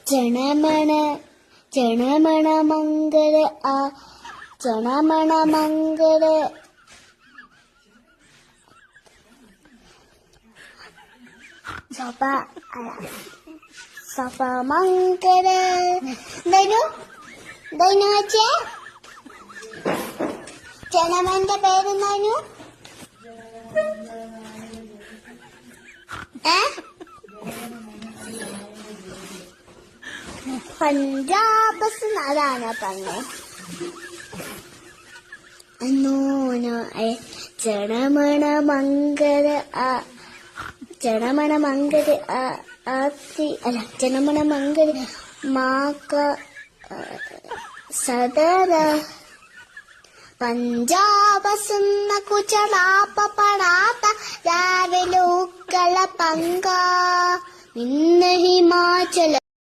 ജനമണ ജനമണ മംഗള ആ ജനമണ മംഗള സഭ സഭ മംഗള ദൈനു ദൈനു വെച്ചേ ജനമന്റെ പേരെന്താനു പഞ്ചാബ് അതാണ് പറഞ്ഞേ ജനമണ മംഗള ജനമണ മംഗള അല്ല ജനമണ മംഗള മാക സദര പഞ്ചാബ് സുന്ന കുചലാപ്പ പടാത്ത രാവിലെ ഉക്കള പങ്ക ഇന്ന് ഹിമാചല